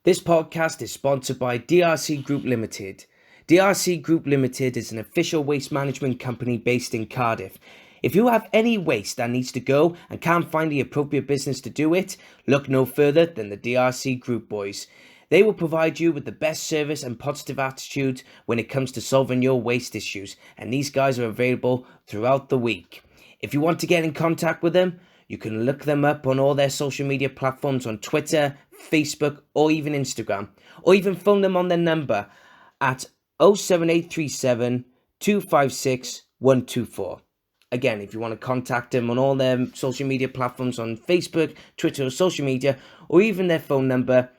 This podcast is sponsored by DRC Group Limited. DRC Group Limited is an official waste management company based in Cardiff. If you have any waste that needs to go and can't find the appropriate business to do it, look no further than the DRC Group boys. They will provide you with the best service and positive attitude when it comes to solving your waste issues, and these guys are available throughout the week. If you want to get in contact with them, you can look them up on all their social media platforms on Twitter, Facebook, or even Instagram, or even phone them on their number at 07837 256 124. Again, if you want to contact them on all their social media platforms on Facebook, Twitter, or social media, or even their phone number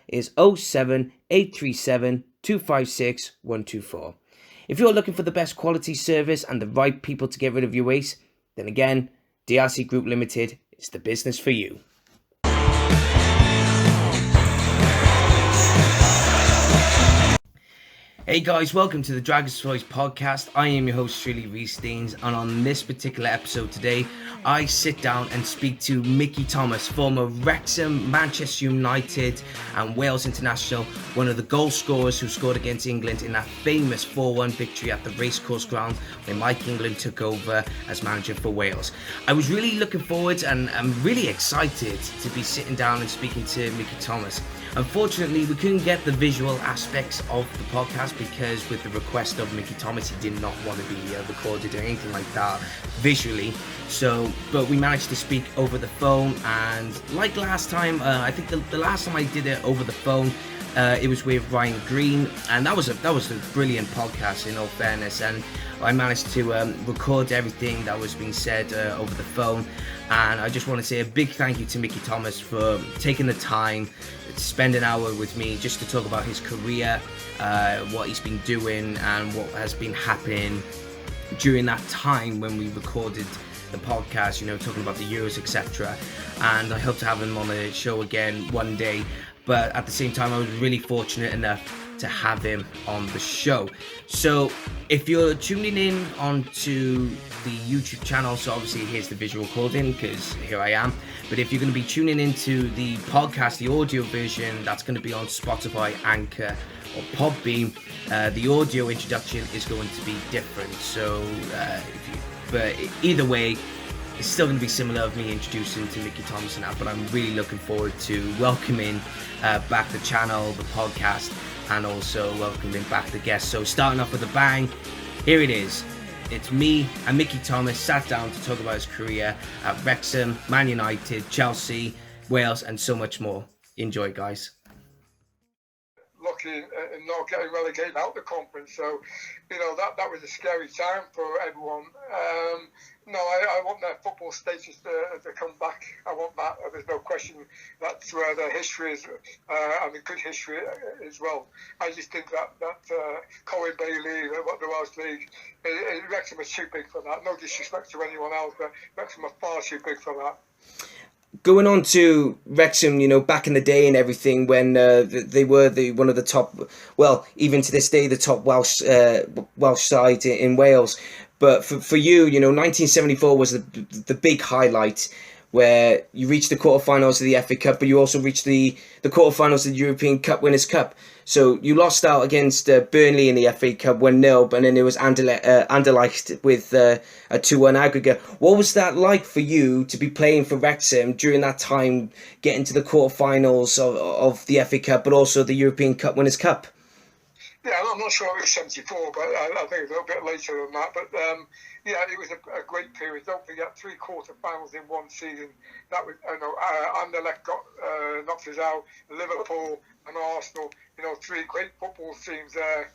is 07837 256 124. If you're looking for the best quality service and the right people to get rid of your waste, then again, DRC Group Limited is the business for you. Hey guys, welcome to the Dragon's Voice podcast. I am your host, Shirley Rees-Steens, and on this particular episode today, I sit down and speak to Mickey Thomas, former Wrexham, Manchester United and Wales international, one of the goal scorers who scored against England in that famous 4-1 victory at the Racecourse Ground when Mike England took over as manager for Wales. I was really looking forward and I'm really excited to be sitting down and speaking to Mickey Thomas. Unfortunately, we couldn't get the visual aspects of the podcast because with the request of Mickey Thomas, he did not want to be recorded or anything like that visually. But we managed to speak over the phone, and like last time, I think the last time I did it over the phone, it was with Ryan Green, and that was a brilliant podcast in all fairness, and I managed to record everything that was being said over the phone. And I just want to say a big thank you to Mickey Thomas for taking the time to spend an hour with me just to talk about his career, what he's been doing and what has been happening during that time when we recorded the podcast, talking about the Euros, etc. And I hope to have him on the show again one day. But at the same time, I was really fortunate enough to have him on the show. So if you're tuning in onto the YouTube channel, so obviously here's the visual recording because here I am. But if you're going to be tuning into the podcast, the audio version, that's going to be on Spotify, Anchor, or Podbean. The audio introduction is going to be different. But either way, it's still going to be similar of me introducing to Mickey Thomas and that, but I'm really looking forward to welcoming back the channel, the podcast, and also welcoming back the guests. So starting off with a bang, here it is. It's me and Mickey Thomas sat down to talk about his career at Wrexham, Man United, Chelsea, Wales, and so much more. Enjoy, guys. Lucky in not getting relegated out the conference, so that was a scary time for everyone. I want their football status to come back. I want that. There's no question that's where their history is, and a good history as well. I just think that Colin Bailey, the Welsh League, Wrexham is too big for that. No disrespect to anyone else, but Wrexham are far too big for that. Going on to Wrexham, back in the day and everything, when they were one of the top, well, even to this day, the top Welsh side in Wales. But for you, 1974 was the big highlight, where you reached the quarterfinals of the FA Cup, but you also reached the quarterfinals of the European Cup Winners' Cup. So you lost out against Burnley in the FA Cup 1-0, but then it was Anderlecht with a 2-1 aggregate. What was that like for you to be playing for Wrexham during that time, getting to the quarterfinals of the FA Cup, but also the European Cup Winners' Cup? Yeah, I'm not sure it was 74, but I think it was a little bit later than that. But it was a great period. Don't forget, 3 quarterfinals in one season. That was, Anderlecht got knocked us out. Liverpool and Arsenal, 3 great football teams there.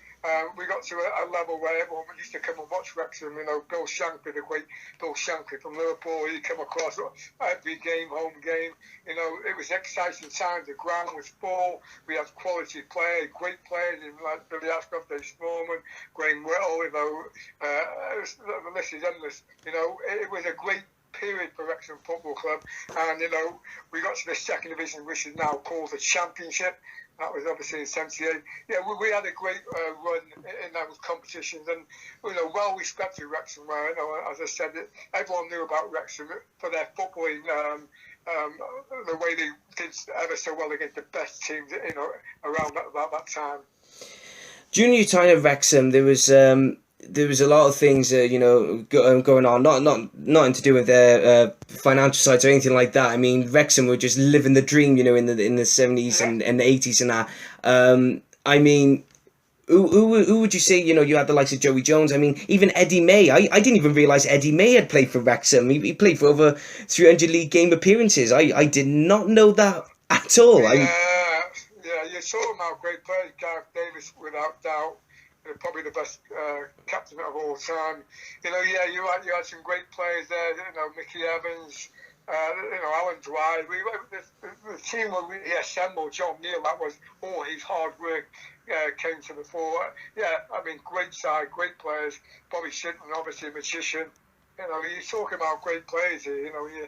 We got to a level where everyone used to come and watch Wrexham. Bill Shankly, the great Bill Shankly from Liverpool, he'd come across every game, home game. It was exciting times. The ground was full. We had quality players, great players like Billy Ashcroft, Dave Smallman, Graham Whittle. The list is endless. It was a great period for Wrexham Football Club, and we got to the second division, which is now called the Championship. That was obviously in 78. Yeah, we had a great run in those competitions, and well respected Wrexham. Where as I said, everyone knew about Wrexham for their footballing the way they did ever so well against the best teams, around that time. During your time at Wrexham, there was a lot of things going on, nothing to do with their financial sides or anything like that. I mean, Wrexham were just living the dream, in the 70s and the 80s and that. I mean, who would you say, you had the likes of Joey Jones? I mean, even Eddie May. I didn't even realise Eddie May had played for Wrexham. He played for over 300 league game appearances. I did not know that at all. Yeah, you saw him how great players. Gareth Davis, without doubt, probably the best captain of all time. You had some great players there. Mickey Evans, Alan Dwyer. The team we assembled, John Neal, that was all his hard work came to the fore. Yeah, I mean, great side, great players. Bobby Shinton, obviously a magician. You're talking about great players here. You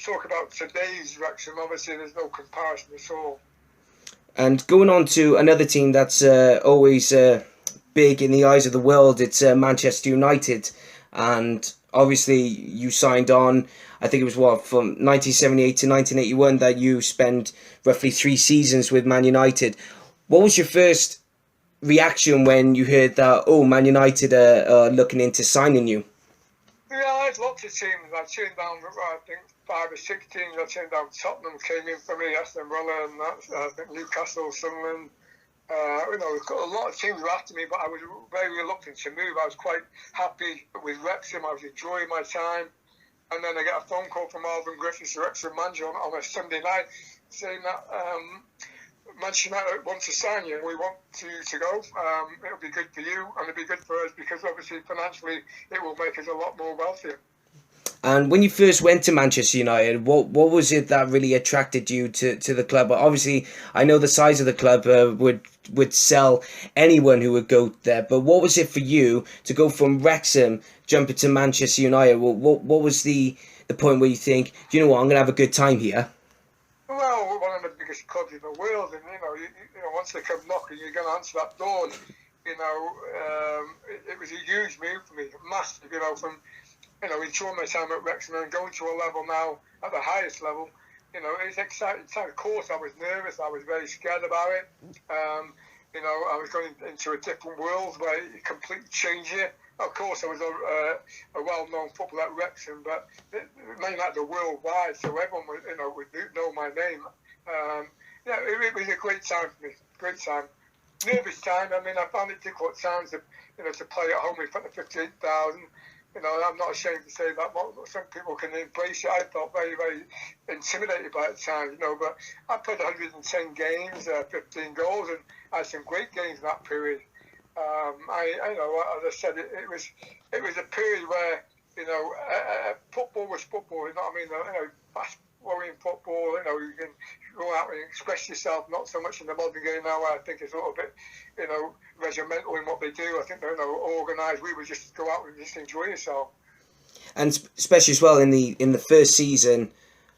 talk about today's Wrexham, obviously there's no comparison at all. And going on to another team that's always big in the eyes of the world, it's Manchester United. And obviously you signed on, I think it was from 1978 to 1981 that you spent roughly 3 seasons with Man United. What was your first reaction when you heard that, Man United are looking into signing you? Yeah, I had lots of teams. I turned down, I think, 5 or 6 teams. I turned down Tottenham, came in for me, Aston Villa, and I think Newcastle, Sunderland. A lot of teams were after me, but I was very reluctant to move. I was quite happy with Wrexham. I was enjoying my time. And then I get a phone call from Marvin Griffiths, the Wrexham manager, on a Sunday night, saying that Manchester United wants to sign you. We want you to go. It'll be good for you, and it'll be good for us because obviously financially it will make us a lot more wealthier. And when you first went to Manchester United, what was it that really attracted you to the club? Obviously, I know the size of the club would sell anyone who would go there. But what was it for you to go from Wrexham, jump into Manchester United? What was the point where you think, you know what, I'm going to have a good time here? Well, one of the biggest clubs in the world, and once they come knocking, you're going to answer that door. It was a huge move for me, massive. From enjoying my time at Wrexham and going to a level now at the highest level. It's exciting time. Of course, I was nervous. I was very scared about it. I was going into a different world where it completely changed it. Of course, I was a well-known footballer at Wrexham, but it made that the worldwide, so everyone would know my name. It was a great time for me. Great time. Nervous time. I mean, I found it difficult at times to play at home in front of 58,000. I'm not ashamed to say that. Some people can embrace it. I felt very, very intimidated by it at times, but I played 110 games, 15 goals, and I had some great games in that period. As I said, it was a period where football was football. You know what I mean? Fast-flowing football. You can go out and express yourself. Not so much in the modern game now. I think it's a little bit, regimental in what they do. I think they're organised. We would just go out and just enjoy yourself. And especially as well in the first season.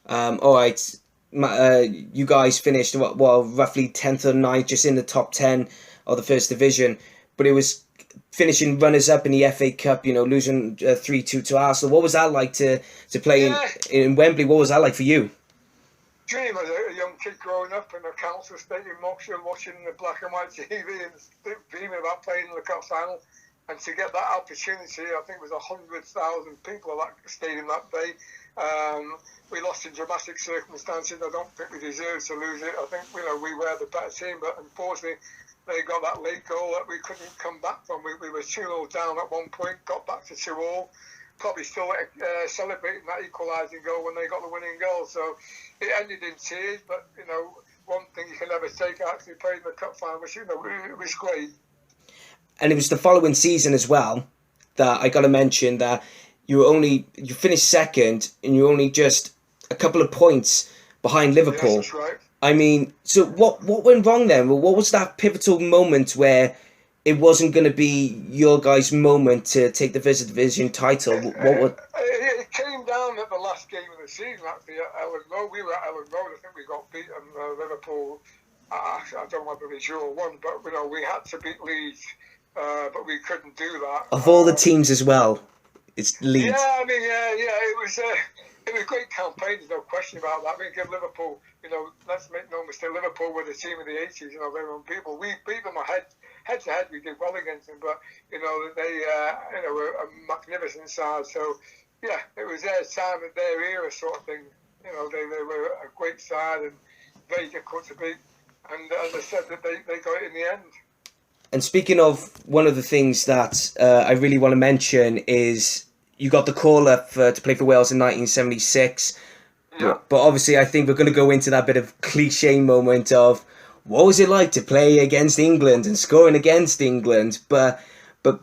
All right, you guys finished roughly 10th or 9th, just in the top 10 of the first division. But it was finishing runners-up in the FA Cup, losing 3-2 to Arsenal. What was that like to play in Wembley? What was that like for you? Dream as a young kid growing up in a council estate in Moxie, watching the black and white TV and dreaming about playing in the cup final. And to get that opportunity, I think it was 100,000 people at that stadium that day. We lost in dramatic circumstances. I don't think we deserved to lose it. I think we were the better team, but unfortunately they got that late goal that we couldn't come back from. We were 2-0 down at one point, got back to 2-2. Probably still celebrating that equalising goal when they got the winning goal. So it ended in tears, but one thing you can never take, I actually played in the cup final, which it was great. And it was the following season as well that I got to mention that you finished second and you're only just a couple of points behind Liverpool. Yes, that's right. I mean, so what went wrong then? What was that pivotal moment where it wasn't going to be your guys' moment to take the First Division title? It came down at the last game of the season, actually, at Ellen Road. We were at Ellen Road. I think we got beaten. Liverpool, I don't want to be sure, won, but we had to beat Leeds, but we couldn't do that. Of all the teams as well, it's Leeds. Yeah, I mean, it was. It was a great campaign, there's no question about that. We give Liverpool, let's make no mistake, Liverpool were the team of the 80s, they were unbeatable. We beat them head to head, we did well against them, but, they were a magnificent side. So, yeah, it was their time, their era sort of thing. They were a great side and very difficult to beat. And as I said, that they got it in the end. And speaking of, one of the things that I really want to mention is you got the call up to play for Wales in 1976. Yeah. But obviously, I think we're going to go into that bit of cliche moment of what was it like to play against England and scoring against England. But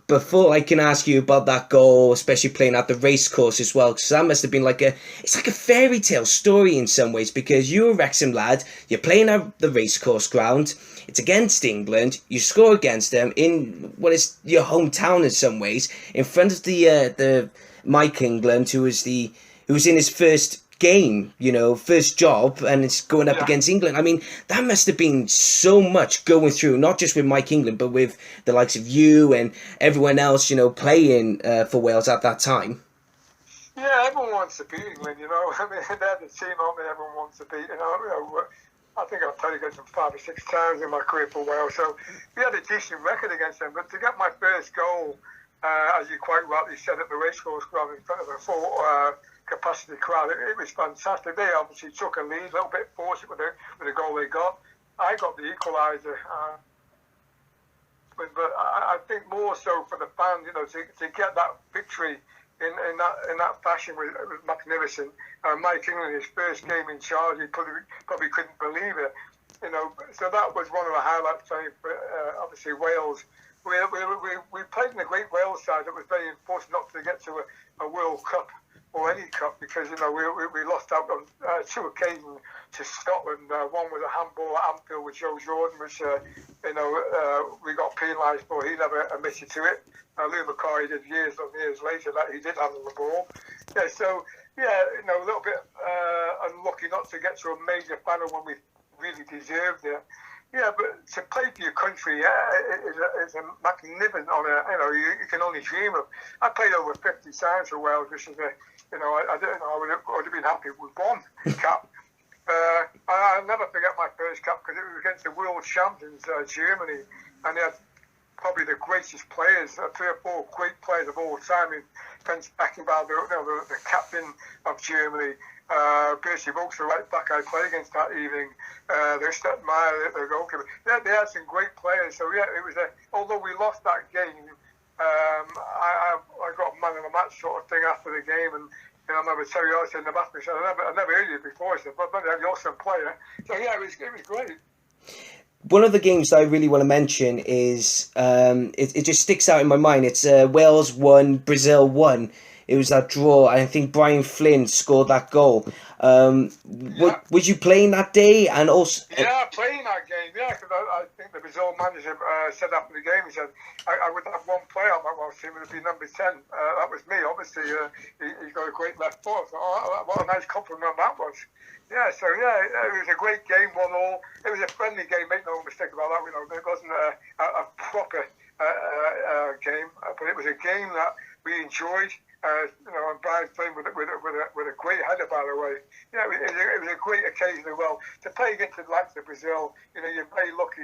before I can ask you about that goal, especially playing at the racecourse as well, because that must have been it's like a fairy tale story in some ways, because you're a Wrexham lad, you're playing at the racecourse ground, it's against England, you score against them in what is your hometown in some ways, in front of the Mike England, who was in his first game, first job, and it's going up against England. I mean, that must have been so much going through, not just with Mike England, but with the likes of you and everyone else, playing for Wales at that time. Yeah, everyone wants to beat England, I mean, they're the team, aren't they? Everyone wants to beat, I think I've played against them 5 or 6 times in my career for Wales, so we had a decent record against them. But to get my first goal, as you quite rightly said, at the racecourse ground in front of a full capacity crowd, it was fantastic. They obviously took a lead, a little bit fortunate with the goal they got. I got the equaliser, but I think more so for the fans, to get that victory in that fashion was magnificent. Mike England, his first game in charge, he probably couldn't believe it. So that was one of the highlights for obviously Wales. We played in a great Wales side. It was very important not to get to a World Cup or any cup, because we lost out on 2 occasions to Scotland. One was a handball at Anfield with Joe Jordan, which we got penalised for. He never admitted to it. Lou Macari did years and years later that he did handle the ball. Yeah, so a little bit unlucky not to get to a major final when we really deserved it. Yeah, but to play for your country, is a magnificent honour. You can only dream of. I played over 50 times for Wales, which is I would have been happy with one cap. I'll never forget my first cap, because it was against the world champions, Germany, and they had probably the greatest players, 3 or 4 great players of all time, in Franz Beckenbauer, the captain of Germany. Bertie Vogts, the right back I played against that evening, the goalkeeper. They had some great players. So yeah, it was although we lost that game, I got man of the match sort of thing after the game, and I remember Terry Hall said in the bathroom, I never heard you before. I said, but you're some player. So yeah, it was great. One of the games that I really want to mention is it just sticks out in my mind. It's Wales 1, Brazil 1. It was that draw. I think Brian Flynn scored that goal. Was you playing that day? And also, playing that game. Yeah, because I think the Brazil manager said after the game, he said, I would have one player on my Welsh team, it would be number 10. That was me, obviously. He's got a great left foot. So, what a nice compliment that was. Yeah, so it was a great game, 1-1. It was a friendly game, make no mistake about that. It wasn't a proper game, but it was a game that we enjoyed. And Brian Flynn with a great header, by the way. It was a great occasion as well. To play against the likes of Brazil, you're very lucky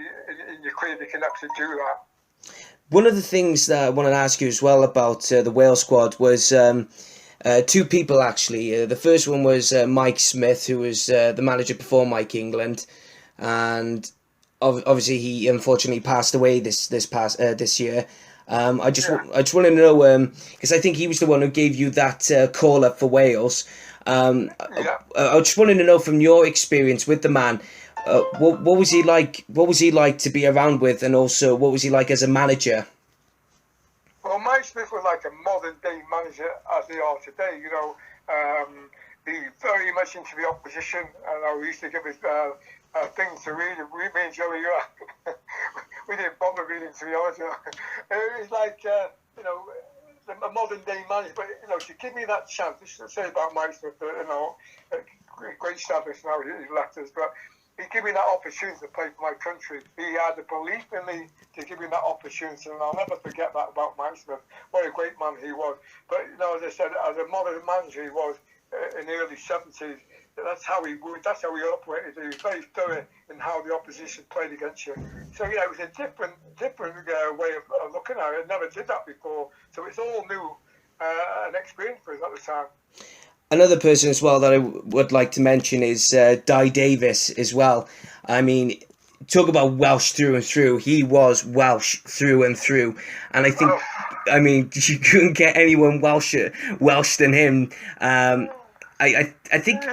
in your career you can actually do that. One of the things that I wanted to ask you as well about the Wales squad was 2 people, actually. The first one was Mike Smith, who was the manager before Mike England, and obviously he unfortunately passed away this year. I just want to know, because I think he was the one who gave you that call up for Wales. I just wanted to know from your experience with the man, what was he like? What was he like to be around with, and also what was he like as a manager? Well, Mike Smith was like a modern day manager as they are today. He's very much into the opposition, and we used to give his things to read. Me and Joey, we didn't bother reading, to be honest. It was like, a modern day manager, but to give me that chance. Just to say about Mike Smith, great status now he's left us, but he gave me that opportunity to play for my country. He had the belief in me to give me that opportunity, and I'll never forget that about Mike Smith. What a great man he was. But as I said, as a modern manager, he was in the early 70s. That's how he would. That's how he operated. He was very thorough in how the opposition played against you. So yeah, it was a different way of looking at it. I never did that before, so it's all new, an experience for us at the time. Another person as well that I would like to mention is Dai Davis as well. I mean, talk about Welsh through and through. He was Welsh through and through, and I think, I mean, you couldn't get anyone Welsh than him. I think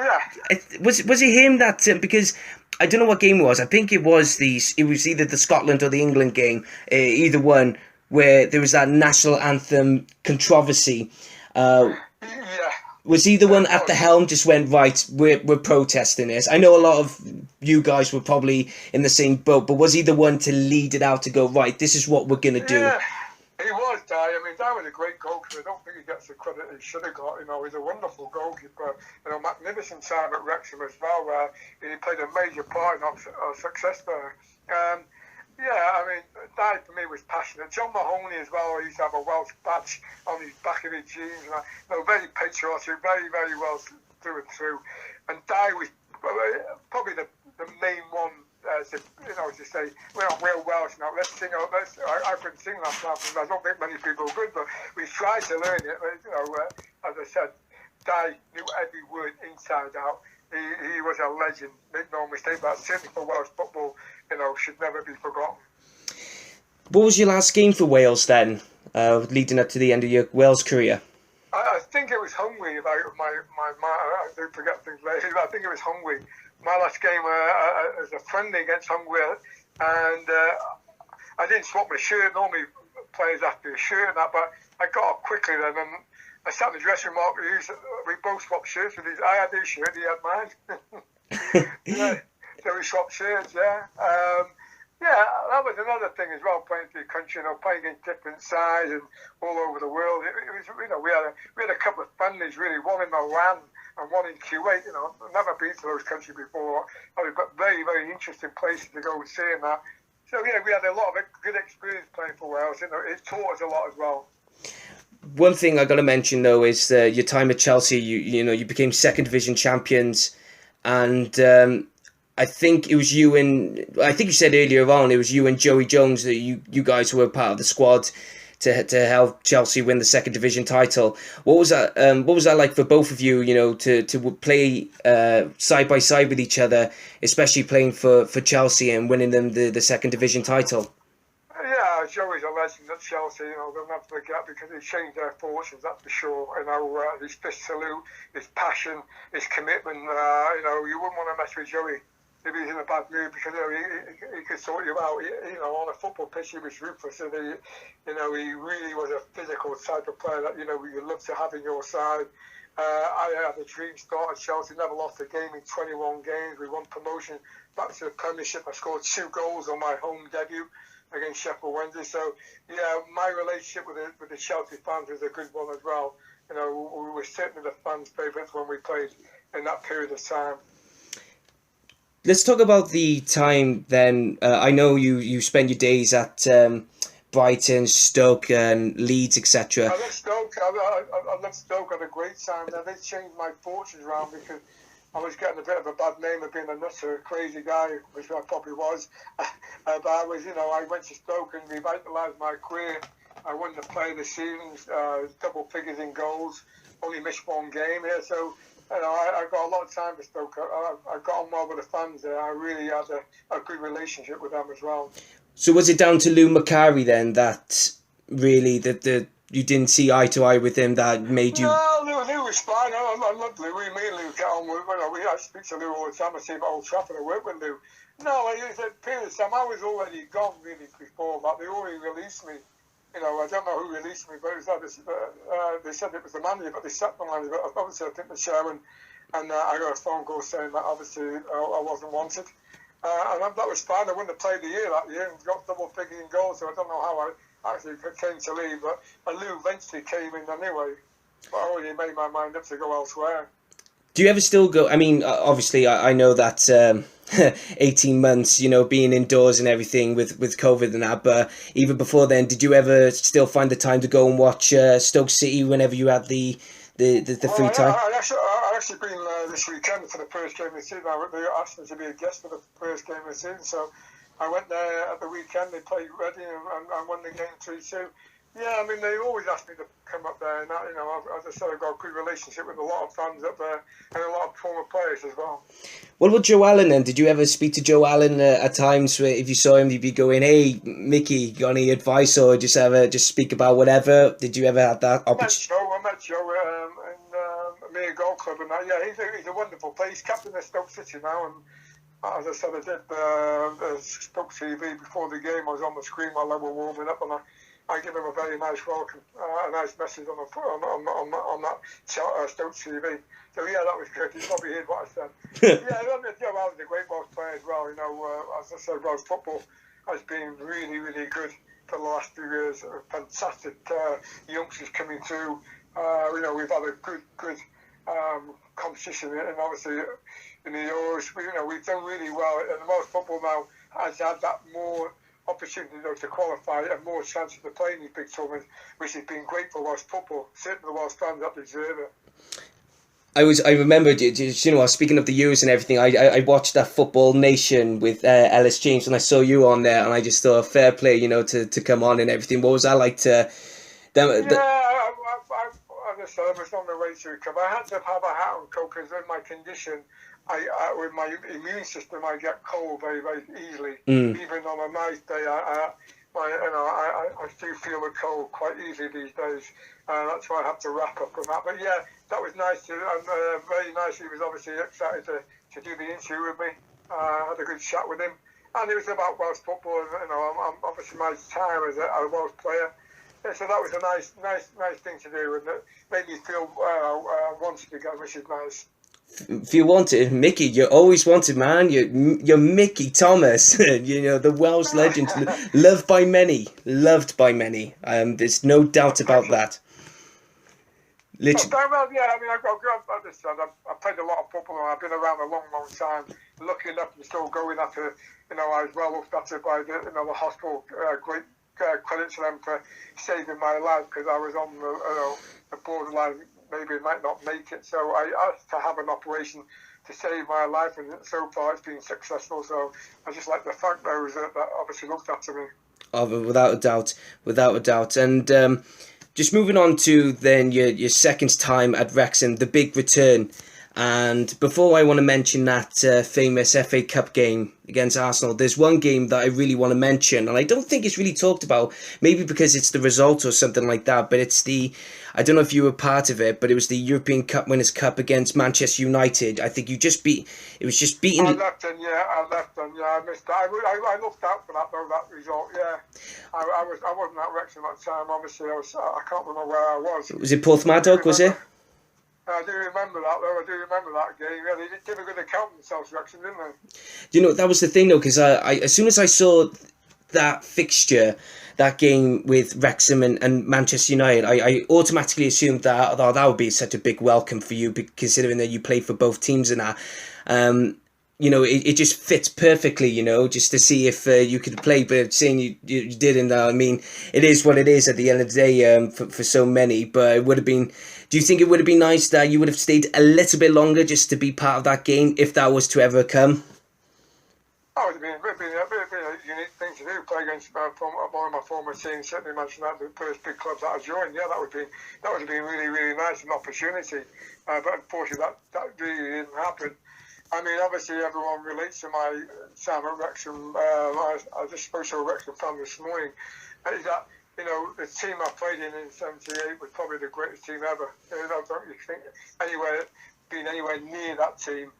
was it him that because I don't know what game it was. I think it was either the Scotland or the England game, either one, where there was that national anthem controversy. Was he the one at the helm just went, right, we're protesting this? I know a lot of you guys were probably in the same boat, but was he the one to lead it out to go, right, this is what we're going to do? Yeah, he was, Dai. I mean, Dai was a great goalkeeper. I don't think he gets the credit he should have got. You know, he's a wonderful goalkeeper. You know, magnificent time at Wrexham as well, where he played a major part in our success there. Yeah, I mean, Dai for me was passionate. John Mahoney as well, he used to have a Welsh badge on his back of his jeans. You know, very patriotic, very, very well through and through. And Dai was probably the main one to say, we're Welsh now, let's sing. I couldn't sing that stuff. I don't think many people could, but we tried to learn it. As I said, Dai knew every word inside out. He was a legend, make no mistake, but certainly for Welsh football, should never be forgotten. What was your last game for Wales then, leading up to the end of your Wales career? I think it was Hungary. I do forget things later, but I think it was Hungary. My last game was a friendly against Hungary, and I didn't swap my shirt. Normally players have to shirt and that, but I got up quickly then, and I sat in the dressing room. We both swapped shirts with I had his shirt, he had mine. Yeah, so we swapped shirts. Yeah, that was another thing as well. Playing for the country, playing against different sides and all over the world. It was, we had a couple of friendlies really. One in Milan and one in Kuwait. Never been to those countries before. But very, very interesting places to go and see and that. So yeah, we had a lot of good experience playing for Wales. It taught us a lot as well. One thing I got to mention though is your time at Chelsea. You became second division champions, and I think it was you and I think you said earlier on it was you and Joey Jones that you guys were part of the squad to help Chelsea win the second division title. What was that? What was that like for both of you? To play side by side with each other, especially playing for Chelsea and winning them the second division title. Yeah, Joey's a legend at Chelsea. They'll never forget because he changed their fortunes. That's for sure. His fist salute, his passion, his commitment. You wouldn't want to mess with Joey if he's in a bad mood because he could sort you out. On a football pitch, he was ruthless. And he really was a physical type of player that you love to have in your side. I had a dream start at Chelsea. Never lost a game in 21 games. We won promotion back to the Premiership. I scored 2 goals on my home debut against Sheffield Wednesday. So, yeah, my relationship with the Chelsea fans was a good one as well. We were certainly the fans' favourites when we played in that period of time. Let's talk about the time then. I know you spend your days at Brighton, Stoke and Leeds, etc. I love Stoke. I love Stoke. I had a great time there. They changed my fortunes around because I was getting a bit of a bad name of being a nutter, a crazy guy, which I probably was. But I went to Stoke and revitalised my career. I won the Player of the Season, double figures in goals, only missed one game here. So, I got a lot of time for Stoke. I got on well with the fans there. I really had a good relationship with them as well. So was it down to Lou Macari then that really you didn't see eye to eye with him that made you... No, Lou was fine. I love Lou. Me and Lou get on with him. I speak to Lou all the time. I see him at Old Trafford. I work with Lou. No, it was a period of time. I was already gone really before that. They already released me. I don't know who released me, but it was they said it was the manager, but they sacked the manager. But obviously, I think the chairman, and I got a phone call saying that obviously I wasn't wanted. And that was fine. I wouldn't have played the year that year and got double figure in goals, so I don't know how I actually came to leave. But Lou eventually came in anyway. But I already made my mind up to go elsewhere. Do you ever still go? I mean, obviously, I know that 18 months, being indoors and everything with COVID and that. But even before then, did you ever still find the time to go and watch Stoke City whenever you had the free time? I actually been this weekend for the first game of the season. They asked me to be a guest for the first game of the season, so I went there at the weekend. They played Reading and won the game 3-2. Yeah, I mean, they always ask me to come up there, and as I said, I've got a good relationship with a lot of fans up there and a lot of former players as well. What about Joe Allen then? Did you ever speak to Joe Allen at times where if you saw him, you'd be going, "Hey, Mickey, got any advice?" or just speak about whatever? Did you ever have that opportunity? I met Joe in Mere Golf Club, and that. Yeah, he's a wonderful player. He's captain of Stoke City now, and as I said, I did the Stoke TV before the game. I was on the screen while they were warming up, and I give him a very nice welcome, a nice message on that Stoke TV. So yeah, that was good. He probably heard what I said. Yeah, Joe Allen's a great Welsh player as well. As I said, Welsh football has been really, really good for the last few years. Fantastic youngsters coming through. We've had a good competition, and obviously in the Euros, we've done really well. And the Welsh football now has had that more opportunity to qualify and more chances to play in these big tournaments, which has been great for Welsh football. Certainly the Welsh fans that deserve it. I remember, speaking of the Euros and everything, I watched that Football Nation with Ellis James, and I saw you on there, and I just thought, fair play, to come on and everything. What was that like to... I was on the way to recover. I had to have a hat on coat because in my condition, with my immune system, I get cold very, very easily. Even on a nice day, I do feel the cold quite easily these days. That's why I have to wrap up on that. But yeah, that was nice and very nice. He was obviously excited to do the interview with me. I had a good chat with him, and it was about Welsh football. And, I'm obviously my time as a Welsh player. Yeah, so that was a nice thing to do, and it made me feel wanted again, which is nice. If you wanted, Mickey, you're always wanted, man. You're Mickey Thomas, the Welsh legend, loved by many. There's no doubt about that. Literally. Yeah, I mean, I've played a lot of football, and I've been around a long, long time. Lucky enough to still going after, I was well looked after by the hospital. Great credit to them for saving my life, because I was on the borderline. Maybe it might not make it, so I asked to have an operation to save my life, and so far it's been successful. So I just like to thank those that obviously looked after me. Oh, without a doubt. And just moving on to then your second time at Wrexham, the big return. And before I want to mention that famous FA Cup game against Arsenal, there's one game that I really want to mention, and I don't think it's really talked about, maybe because it's the result or something like that, but it's I don't know if you were part of it, but it was the European Cup Winners' Cup against Manchester United. I think it was just beaten. I left them, I missed that. I looked out for that result, yeah. I wasn't at Wrexham at the time, obviously. I can't remember where I was. Was it Porthmadog, was it? I do remember that, though. I do remember that game. Yeah, they did a good account themselves, Wrexham, didn't they? That was the thing, though, because I as soon as I saw that fixture, that game with Wrexham and Manchester United, I automatically assumed that that would be such a big welcome for you, considering that you played for both teams and that. It just fits perfectly, just to see if you could play, but seeing you didn't, I mean, it is what it is at the end of the day for so many, but it would have been, do you think it would have been nice that you would have stayed a little bit longer just to be part of that game, if that was to ever come? Oh, it would have been a unique thing to do, play against one of my former teams, certainly Manchester United, the first big clubs that I joined. Yeah, that would have been really, really nice, an opportunity, but unfortunately that really didn't happen. I mean, obviously everyone relates to my time at Wrexham. I just spoke to a Wrexham fan this morning. Is that, the team I played in '78 was probably the greatest team ever. Don't you think being anywhere near that team,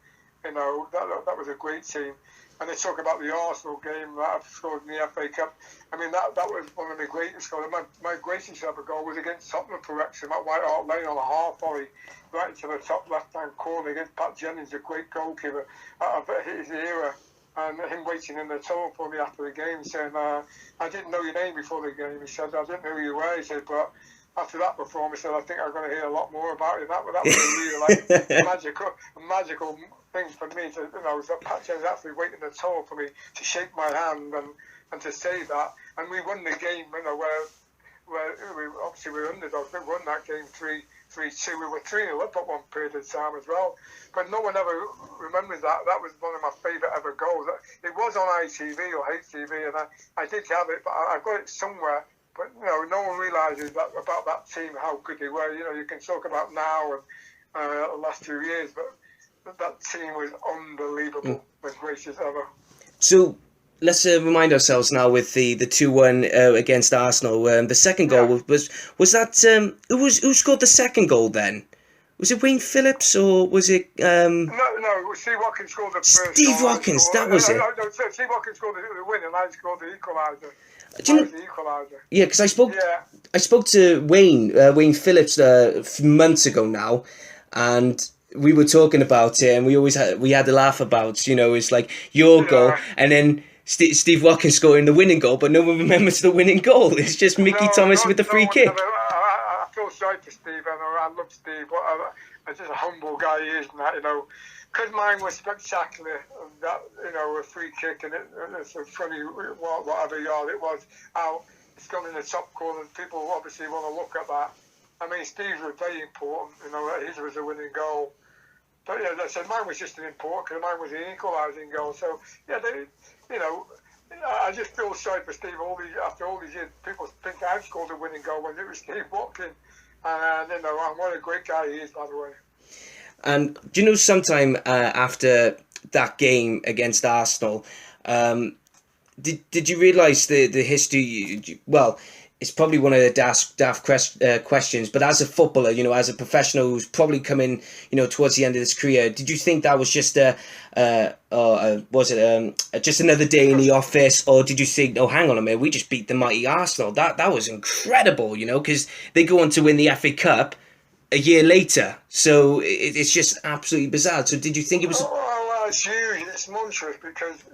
that was a great team. And they talk about the Arsenal game that I've scored in the FA Cup. I mean, that was one of the greatest goals. My greatest ever goal was against Tottenham for Wrexham at White Hart Lane on a half volley, right into the top left-hand corner against Pat Jennings, a great goalkeeper of his era. And him waiting in the tunnel for me after the game, saying, I didn't know your name before the game. He said, I didn't know who you were. He said, but after that performance, he said, I think I'm going to hear a lot more about you. That was really magical thing for me to, Pat Jennings actually waiting in the tunnel for me to shake my hand and to say that. And we won the game, where we obviously we were underdogs. We won that game 3-2, 3-2. We were 3-0 up at one period of time as well. But no one ever remembers that. That was one of my favourite ever goals. It was on ITV or HTV, and I did have it, but I've got it somewhere. But, no one realises about that team, how good they were. You can talk about now and the last 2 years, but that team was unbelievable, as great as ever. So let's remind ourselves now with the 2-1 against Arsenal. The second goal was that who scored the second goal then? Was it Wayne Phillips or was it? No, Steve Watkins scored the first. Steve Watkins, that was it. No, Steve Watkins scored the win, and I scored the equaliser. Yeah, because I spoke to Wayne Phillips months ago now, and we were talking about it, and we had a laugh about, it's like your goal, and then Steve Watkins scoring the winning goal, but no one remembers the winning goal. It's just Mickey Thomas with the free kick. I feel sorry for Steve, and I love Steve. I'm just a humble guy he is, and that, because mine was spectacular. That, a free kick, and it's a funny, whatever yard it was, out. It's gone in the top corner. People obviously want to look at that. I mean, Steve's was very important. His was a winning goal. But yeah, as I said, mine was just an important, because mine was an equalising goal. So yeah, I just feel sorry for Steve. After all these years, people think I scored the winning goal when it was Steve Watkins. And and what a great guy he is, by the way. And do you know, sometime after that game against Arsenal, did you realise the history? Well, it's probably one of the daft questions, but as a footballer, as a professional who's probably coming, towards the end of his career, did you think that was just just another day in the office, or did you think, oh, hang on a minute, we just beat the mighty Arsenal? That was incredible, because they go on to win the FA Cup a year later, so it's just absolutely bizarre. So did you think it was? Well, it's huge. It's monstrous because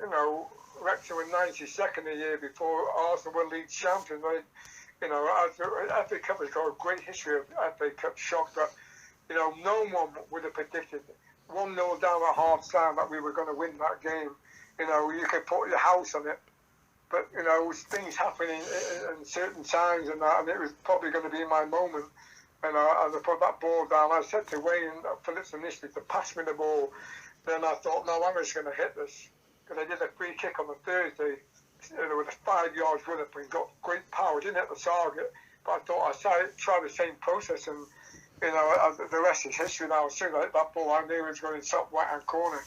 Wrexham were 92nd a year before Arsenal were league champions. FA Cup has got a great history of FA Cup shock, but no one would have predicted 1-0 down at half time that we were going to win that game. You could put your house on it, but things happen in certain times, and it was probably going to be my moment. As I put that ball down, I said to Wayne Phillips initially to pass me the ball. Then I thought, no, I'm just going to hit this, because I did a free kick on the Thursday. With a 5 yards run up and got great power. Didn't hit the target, but I thought I'd try the same process, and the rest is history now. As soon as I hit that ball, I knew it was going to top right hand corner.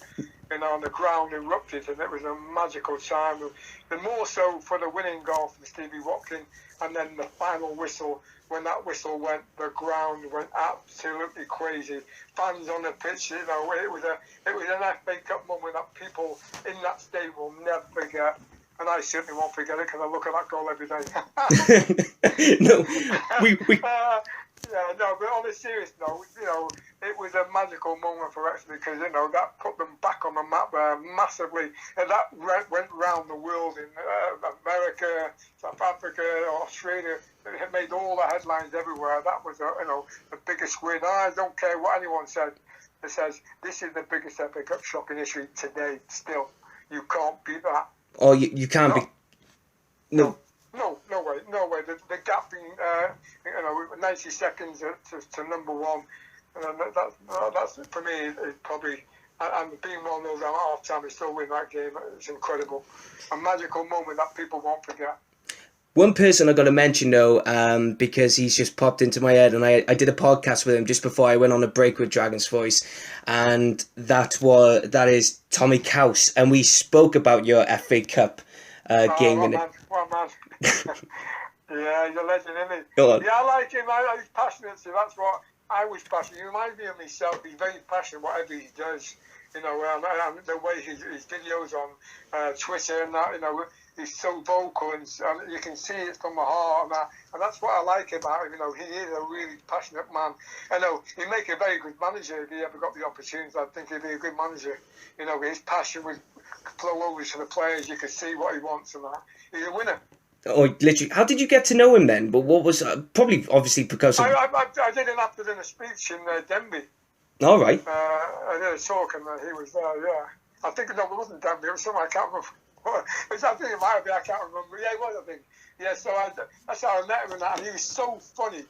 And the ground erupted, and it was a magical time. The more so for the winning goal from Stevie Watkins, and then the final whistle. When that whistle went, the ground went absolutely crazy. Fans on the pitch, it was an FA Cup moment that people in that stadium will never forget. And I certainly won't forget it, because I look at that goal every day. No, but on a serious note, it was a magical moment for Wrexham, because that put them back on the map massively, and that went round the world in America, South Africa, Australia. It made all the headlines everywhere. That was the biggest win. I don't care what anyone said. It says this is the biggest FA Cup shock in history today. Still, you can't beat that. Oh, you can't be. No way. The gap being 90 seconds to number one, that's for me is probably, and being 1-0 down at half time and still win that game, it's incredible. A magical moment that people won't forget. One person I got to mention though, because he's just popped into my head, and I did a podcast with him just before I went on a break with Dragon's Voice, and that is Tommy Cowse, and we spoke about your FA Cup game. What man. Yeah, he's a legend, isn't he? Go on. Yeah, I like him. He's passionate, so that's what I was passionate. He reminds me of myself. He's very passionate whatever he does. And the way his videos on Twitter and that, he's so vocal, and you can see it from the heart, and that's what I like about him. He is a really passionate man. I know he'd make a very good manager if he ever got the opportunity. I think he'd be a good manager. His passion would flow over to the players. You could see what he wants, and that. He's a winner. Oh, literally. How did you get to know him then? But what was probably obviously because of... I did an after-dinner speech in Denby. All right. I did a talk, and he was there. Yeah, I think it wasn't Denby. It was somewhere I can't remember. I think it might have been. I can't remember. Yeah, it was. I think. Yeah. So that's how I met him, and he was so funny.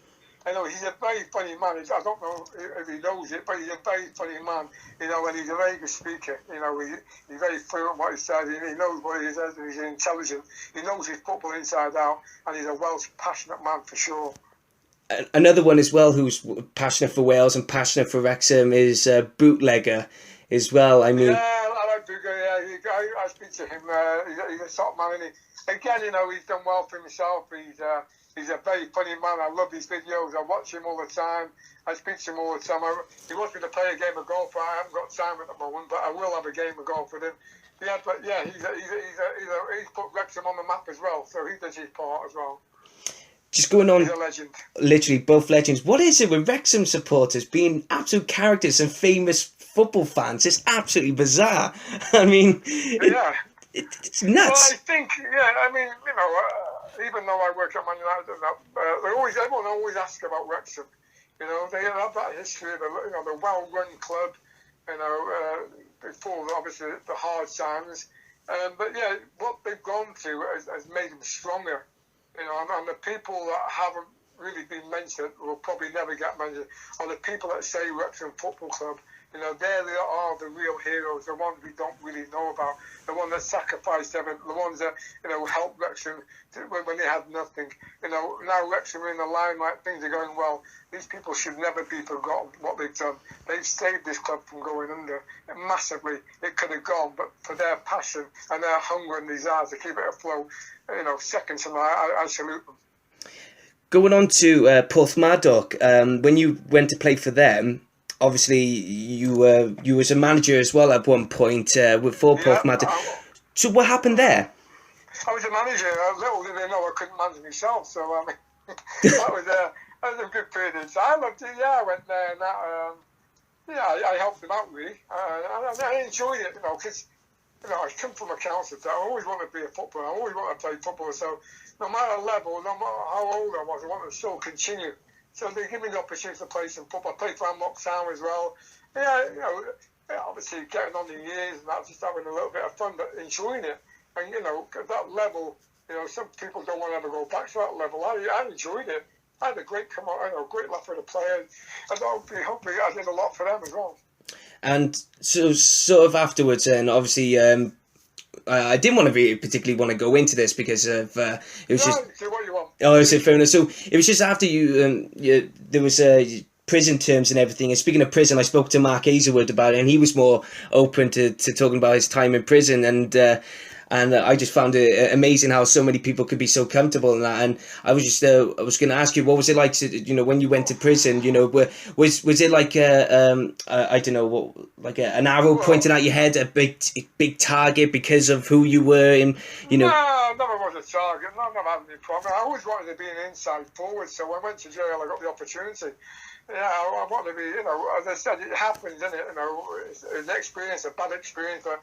I know he's a very funny man. I don't know if he knows it, but he's a very funny man. And he's a very good speaker. He's very fluent in what he says. He knows what he says, and he's intelligent. He knows his football inside out, and he's a Welsh passionate man for sure. Another one as well who's passionate for Wales and passionate for Wrexham is Bootlegger as well. I mean, yeah, I like Bootlegger. Yeah, I speak to him. He's a top man, and again, he's done well for himself. He's a very funny man. I love his videos. I watch him all the time. I speak to him all the time. He wants me to play a game of golf. I haven't got time at the moment, but I will have a game of golf with him. Yeah, but yeah, he's put Wrexham on the map as well. So he does his part as well. Just going on, he's a legend. Literally, both legends. What is it with Wrexham supporters being absolute characters and famous football fans? It's absolutely bizarre. I mean, yeah. It's nuts. Well, I think, even though I work at Man United, everyone always asks about Wrexham. They have that history of the well-run club. Before obviously the hard times, but yeah, what they've gone through has made them stronger. And the people that haven't really been mentioned will probably never get mentioned are the people that say Wrexham Football Club. They are the real heroes, the ones we don't really know about, the ones that sacrificed everything, the ones that, helped Wrexham when they had nothing. Now Wrexham are in the limelight, things are going well. These people should never be forgotten what they've done. They've saved this club from going under massively. It could have gone, but for their passion and their hunger and desire to keep it afloat, second to none, I salute them. Going on to Porthmadog, when you went to play for them, obviously you was a manager as well at one point for Porthmadog. So what happened there? I was a manager. Little did they know I couldn't manage myself. So that was a good period of time. I loved it. Yeah, I went there and I helped them out really. I enjoyed it, because I come from a council town. I always wanted to be a footballer. I always wanted to play football. So no matter the level, no matter how old I was, I wanted to still continue. So they give me the opportunity to play some football. I played for Amlock Town as well. Yeah, obviously getting on in years and that, just having a little bit of fun, but enjoying it. And, at that level, some people don't want to ever go back to that level. I enjoyed it. I had a great great laugh with the players. And hopefully I did a lot for them as well. And so sort of afterwards, and obviously, I didn't particularly want to go into this because of it was just. Say what you want. Oh, I said fair enough. So it was just after there was prison terms and everything. And speaking of prison, I spoke to Mark Hazelwood about it, and he was more open to talking about his time in prison. And I just found it amazing how so many people could be so comfortable in that. And I was just I was going to ask you, what was it like to, when you went to prison? Was it like I don't know, what, like an arrow pointing at your head, a big target because of who you were? No, I never was a target. I never had any problem. I always wanted to be an inside forward. So when I went to jail, I got the opportunity. Yeah, I want to be, as I said, it happens, isn't it? It's an experience, a bad experience, but,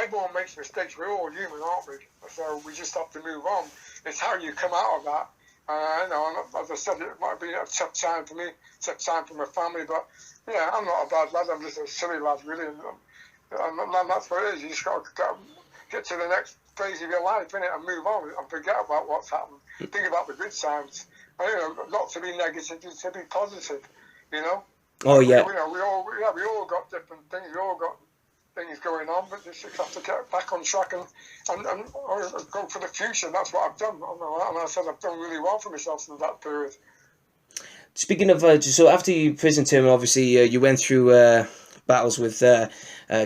everyone makes mistakes. We're all human, aren't we? So we just have to move on. It's how you come out of that. As I said, it might have been a tough time for me, tough time for my family, but, yeah, I'm not a bad lad. I'm just a silly lad, really. And that's what it is. You just got to get to the next phase of your life, innit, and move on and forget about what's happened. Think about the good times. Not to be negative, just to be positive, Oh, yeah. We all got different things. We all got things going on, but just have to get back on track and go for the future. That's what I've done. And I said I've done really well for myself in that period. Speaking of, so after your prison term, obviously you went through battles with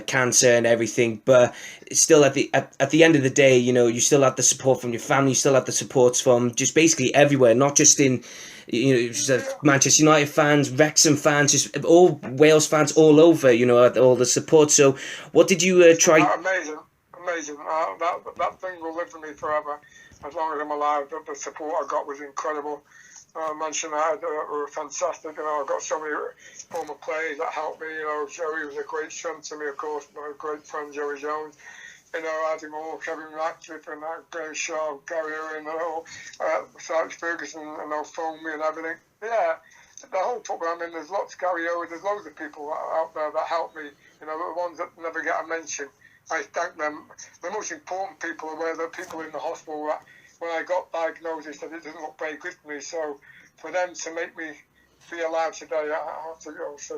cancer and everything, but still at the end of the day, you still had the support from your family, you still had the support from just basically everywhere, not just in Manchester United fans, Wrexham fans, just all Wales fans all over, all the support. So what did you try? Amazing. That thing will live for me forever as long as I'm alive. The support I got was incredible. Manchester United were fantastic. I got so many former players that helped me. Joey was a great strength to me, of course. My great friend Joey Jones. Adam Moore, Kevin Ratcliffe, and Graham Shaw, Gary Owen, Alex Ferguson, and phoned me and everything. Yeah, the whole football. There's lots of Gary Owen. There's loads of people out there that helped me. The ones that never get a mention. I thank them. The most important people were the people in the hospital that, when I got diagnosed, they said it didn't look very good for me. So for them to make me be alive today, I have to say,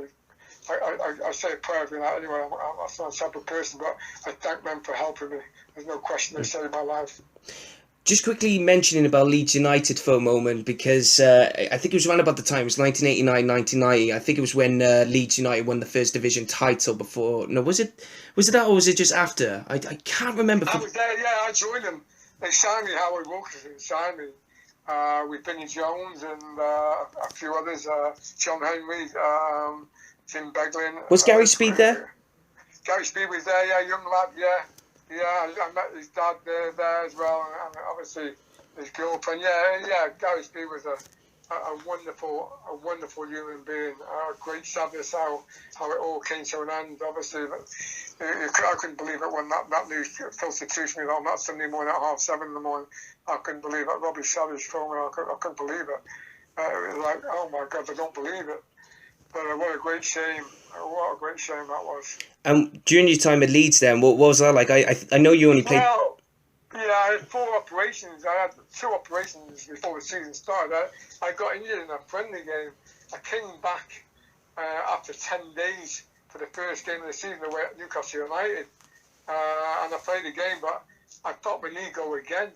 I say a prayer every night anyway. I'm not a type of person, but I thank them for helping me. There's no question they saved my life. Just quickly mentioning about Leeds United for a moment, because I think it was around about the time, it was 1989, 1990. I think it was when Leeds United won the First Division title before. No, was it that, or was it just after? I can't remember. I was there, yeah, I joined them. They signed me, Howard Wilkinson signed me. With Vinnie Jones and a few others, John Henry, Tim Beglin. Was Gary Speed there? Gary Speed was there, yeah, young lad, yeah. Yeah, I met his dad there as well, and obviously his girlfriend. Yeah, Gary Speed was a wonderful human being. Great sadness how it all came to an end. Obviously, I couldn't believe it when that news filtered to me on that Sunday morning at 7:30 in the morning. I couldn't believe it. Robbie Savage told me I couldn't believe it. It was like, oh my God, I don't believe it. But what a great shame. What a great shame that was. During your time at Leeds then, what was that like? I know you only played... Well, yeah, I had 4 operations. I had 2 operations before the season started. I got injured in a friendly game. I came back after 10 days for the first game of the season away at Newcastle United. And I played the game, but I thought my knee go again.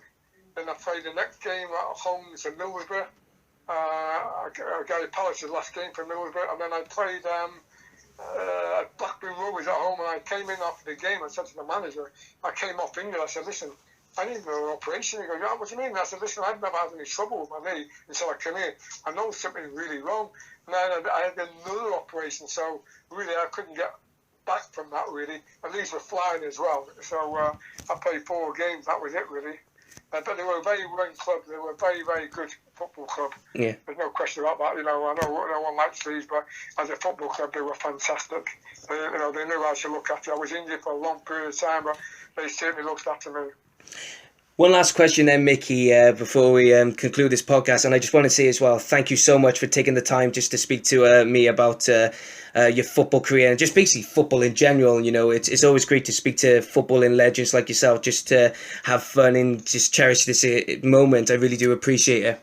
Then I played the next game at home to Middlesbrough. Gary Palace's last game for Middlesbrough, and then I played Blackburn Rovers at home, and I came in after the game. I said to the manager, I came off injured. I said, listen, I need another operation. He goes, yeah, what do you mean? I said, listen, I've never had any trouble with my knee until I came in. I know something really wrong. And then I had another operation, so really I couldn't get back from that, really. And these were flying as well. So I played 4 games. That was it, really. But they were a very run club. They were a very, very good football club. Yeah. There's no question about that. I know no one likes these, but as a football club, they were fantastic. They knew how to look after. I was injured for a long period of time, but they certainly looked after me. One last question then, Mickey, before we conclude this podcast. And I just want to say as well, thank you so much for taking the time just to speak to me about your football career and just basically football in general. You know, it's always great to speak to footballing legends like yourself, just to have fun and just cherish this moment. I really do appreciate it.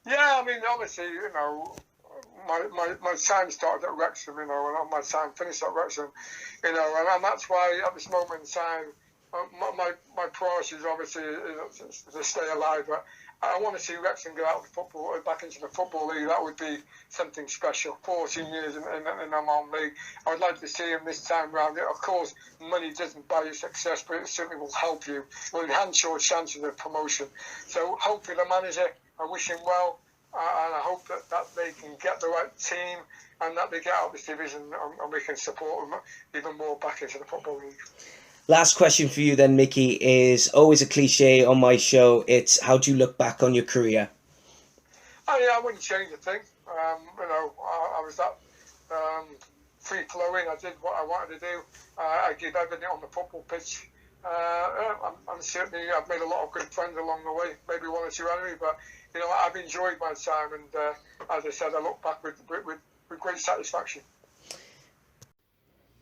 Yeah, I mean, obviously, my time started at Wrexham, and my time finished at Wrexham, and that's why at this moment in time, my priority is obviously to stay alive, but I want to see Wrexham go out of football, back into the Football League. That would be something special. 14 years in a non-league. I would like to see him this time round. Of course, money doesn't buy you success, but it certainly will help you. It will enhance your chances of promotion. So hopefully the manager, I wish him well, and I hope that they can get the right team and that they get out of this division and we can support them even more back into the Football League. Last question for you then, Mickey, is always a cliche on my show. It's how do you look back on your career? I wouldn't change a thing. I was that free-flowing. I did what I wanted to do. I gave everything on the football pitch. I'm certainly, I've made a lot of good friends along the way, maybe 1 or 2 enemies, but I've enjoyed my time, and as I said, I look back with great satisfaction.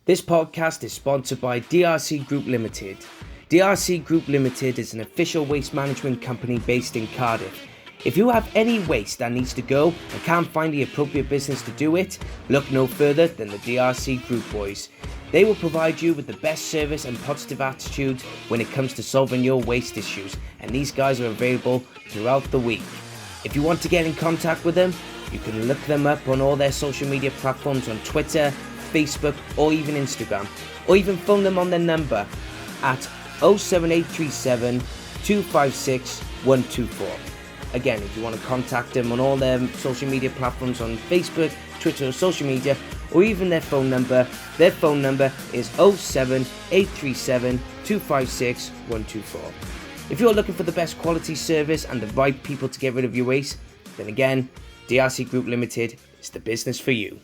This podcast is sponsored by DRC Group Limited. DRC Group Limited is an official waste management company based in Cardiff. If you have any waste that needs to go and can't find the appropriate business to do it, look no further than the DRC Group boys. They will provide you with the best service and positive attitude when it comes to solving your waste issues, and these guys are available throughout the week. If you want to get in contact with them, you can look them up on all their social media platforms on Twitter, Facebook, or even Instagram, or even phone them on their number at 07837 256 124. Again, if you want to contact them on all their social media platforms on Facebook, Twitter, or social media, or even their phone number is 07837 256 124. If you're looking for the best quality service and the right people to get rid of your waste, then again, DRC Group Limited is the business for you.